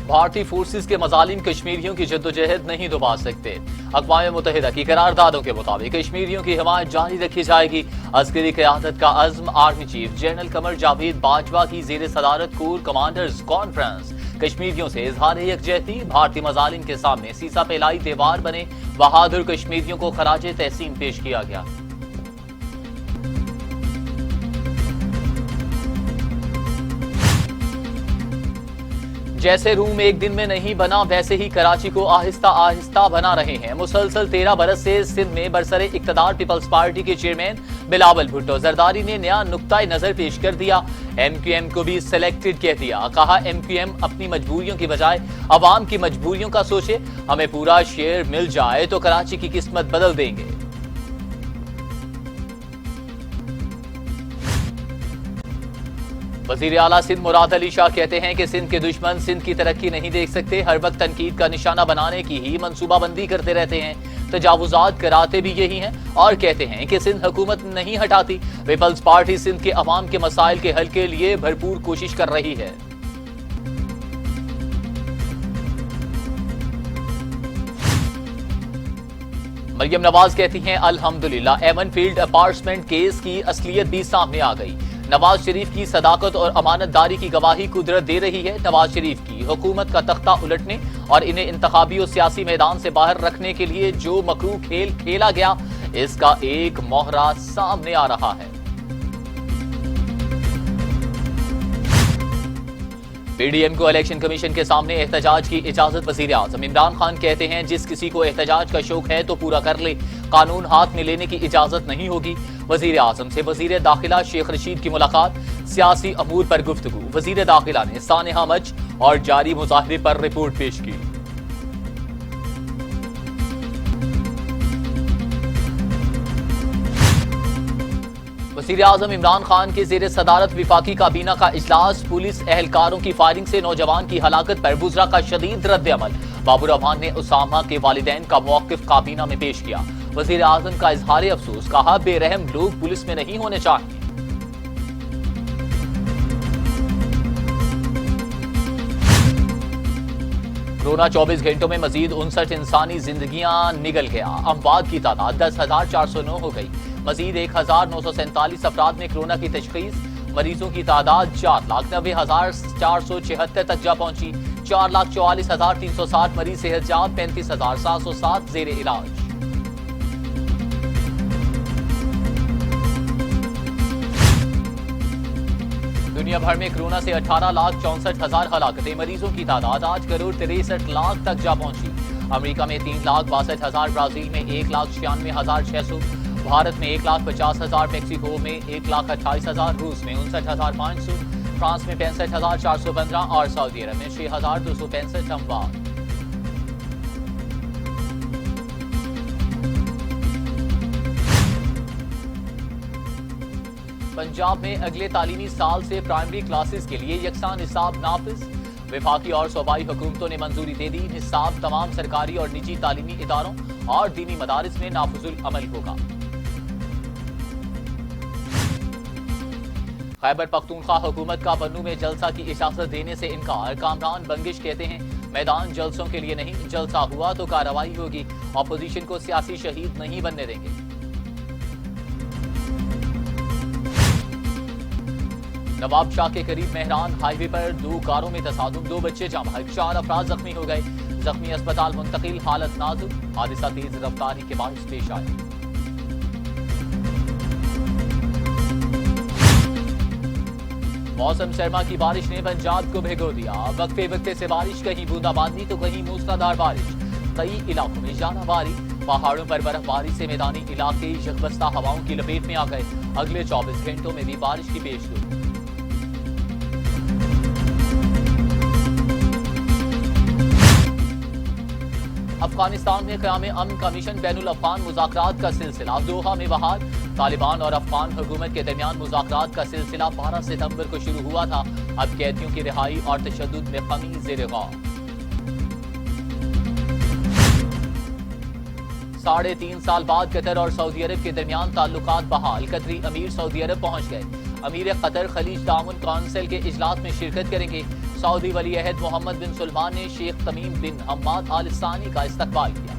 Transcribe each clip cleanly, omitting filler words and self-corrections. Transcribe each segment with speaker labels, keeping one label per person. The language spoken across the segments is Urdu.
Speaker 1: بھارتی فورسز کے مظالم کشمیریوں کی جدوجہد نہیں دبا سکتے۔ اقوام متحدہ کی قراردادوں کے مطابق کشمیریوں کی حمایت جاری رکھی جائے گی۔ عسکری قیادت کا عزم۔ Army chief general Qamar Javed Bajwa کی زیر صدارت کور کمانڈرز کانفرنس۔ کشمیریوں سے اظہار یکجہتی۔ بھارتی مظالم کے سامنے سیسا پھیلائی دیوار بنے بہادر کشمیریوں کو خراج تحسین پیش کیا گیا۔ جیسے روم ایک دن میں نہیں بنا ویسے ہی کراچی کو آہستہ آہستہ بنا رہے ہیں۔ مسلسل 13 برس سے سندھ میں برسر اقتدار پیپلز پارٹی کے چیئرمین بلاول بھٹو زرداری نے نیا نقطہ نظر پیش کر دیا۔ ایم کیو ایم کو بھی سلیکٹڈ کہہ دیا۔ کہا ایم کیو ایم اپنی مجبوریوں کی بجائے عوام کی مجبوریوں کا سوچے۔ ہمیں پورا شیئر مل جائے تو کراچی کی قسمت بدل دیں گے۔ وزیر اعلیٰ سندھ مراد علی شاہ کہتے ہیں کہ سندھ کے دشمن سندھ کی ترقی نہیں دیکھ سکتے، ہر وقت تنقید کا نشانہ بنانے کی ہی منصوبہ بندی کرتے رہتے ہیں، تجاوزات کراتے بھی یہی ہیں، اور کہتے ہیں کہ سندھ حکومت نہیں ہٹاتی۔ پیپلز پارٹی سندھ کے عوام کے مسائل کے حل کے لیے بھرپور کوشش کر رہی ہے۔ مریم نواز کہتی ہیں الحمدللہ ایون فیلڈ اپارٹمنٹ کیس کی اصلیت بھی سامنے آ گئی۔ نواز شریف کی صداقت اور امانت داری کی گواہی قدرت دے رہی ہے۔ نواز شریف کی حکومت کا تختہ الٹنے اور انہیں انتخابی اور سیاسی میدان سے باہر رکھنے کے لیے جو مکروہ کھیل کھیلا گیا، اس کا ایک مہرہ سامنے آ رہا ہے۔ پی ڈی ایم کو الیکشن کمیشن کے سامنے احتجاج کی اجازت۔ وزیر اعظم عمران خان کہتے ہیں جس کسی کو احتجاج کا شوق ہے تو پورا کر لے، قانون ہاتھ میں لینے کی اجازت نہیں ہوگی۔ وزیر اعظم سے وزیر داخلہ شیخ رشید کی ملاقات، سیاسی امور پر گفتگو۔ وزیر داخلہ نے سانحہ مچ اور جاری مظاہرے پر رپورٹ پیش کی۔ وزیر اعظم عمران خان کے زیر صدارت وفاقی کابینہ کا اجلاس۔ پولیس اہلکاروں کی فائرنگ سے نوجوان کی ہلاکت پر وزراء کا شدید رد عمل۔ بابر رحمان نے اسامہ کے والدین کا موقف کابینہ میں پیش کیا۔ وزیر اعظم کا اظہار افسوس، کہا بے رحم لوگ پولیس میں نہیں ہونے چاہیے۔ کورونا 24 گھنٹوں میں مزید 59 انسانی زندگیاں نگل گیا۔ اموات کی تعداد 10,409 ہو گئی۔ مزید 1,947 افراد میں کورونا کی تشخیص۔ مریضوں کی تعداد 4,90,476 تک جا پہنچی۔ 4,44,360 مریض صحت یاب، 35,707 زیر علاج۔ دنیا بھر میں کورونا سے 18,64,000 ہلاکتیں۔ مریضوں کی تعداد 8,63,00,000 تک جا پہنچی۔ امریکہ میں 3,62,000، برازیل میں 1,96,600، بھارت میں 1,50,000، میکسیکو میں 1,28,000، روس میں 59,500، فرانس میں 65,415 اور سعودی عرب میں 6,265 اموات۔ پنجاب میں اگلے تعلیمی سال سے پرائمری کلاسز کے لیے یکساں نصاب نافذ۔ وفاقی اور صوبائی حکومتوں نے منظوری دے دی۔ نصاب تمام سرکاری اور نجی تعلیمی اداروں اور دینی مدارس میں نافذ العمل ہوگا۔ خیبر پختونخوا حکومت کا بنوں میں جلسہ کی اجازت دینے سے انکار۔ کامران بنگش کہتے ہیں میدان جلسوں کے لیے نہیں، جلسہ ہوا تو کارروائی ہوگی، اپوزیشن کو سیاسی شہید نہیں بننے دیں گے۔ نواب شاہ کے قریب مہران ہائی وے پر 2 کاروں میں تصادم، 2 بچے جاں بحق، 4 افراد زخمی ہو گئے۔ زخمی اسپتال منتقل، حالت نازک۔ حادثہ تیز رفتاری کے باعث پیش آیا۔ موسم سرما کی بارش نے پنجاب کو بھگو دیا۔ وقفے وقفے سے بارش، کہیں بوندا باندی تو کہیں موسلادھار بارش۔ کئی علاقوں میں ژالہ باری، پہاڑوں پر برف باری سے میدانی علاقے یکبستہ ہواؤں کی لپیٹ میں آ گئے۔ اگلے 24 گھنٹوں میں بھی بارش کی پیشگوئی۔ افغانستان میں قیام امن کا مشن بین الافغان مذاکرات کا سلسلہ دوحہ میں بحال۔ طالبان اور افغان حکومت کے درمیان مذاکرات کا سلسلہ 12 ستمبر کو شروع ہوا تھا۔ اب قیدیوں کی رہائی اور تشدد میں کمی زیر غور۔ 3.5 سال بعد قطر اور سعودی عرب کے درمیان تعلقات بحال۔ قطری امیر سعودی عرب پہنچ گئے۔ امیر قطر خلیج تعاون کونسل کے اجلاس میں شرکت کریں گے۔ سعودی ولی عہد محمد بن سلمان نے شیخ تمیم بن حماد آل ثانی کا استقبال کیا۔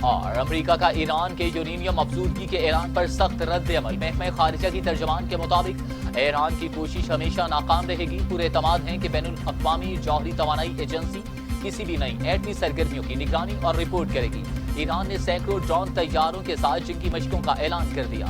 Speaker 1: اور امریکہ کا ایران کے یورینیم افزودگی کے اعلان پر سخت رد عمل۔ محکمہ خارجہ کی ترجمان کے مطابق ایران کی کوشش ہمیشہ ناکام رہے گی۔ پورے اعتماد ہیں کہ بین الاقوامی جوہری توانائی ایجنسی کسی بھی نئی ایٹمی سرگرمیوں کی نگرانی اور رپورٹ کرے گی۔ ایران نے سینکڑوں ڈرون طیاروں کے ساتھ جنگی مشقوں کا اعلان کر دیا۔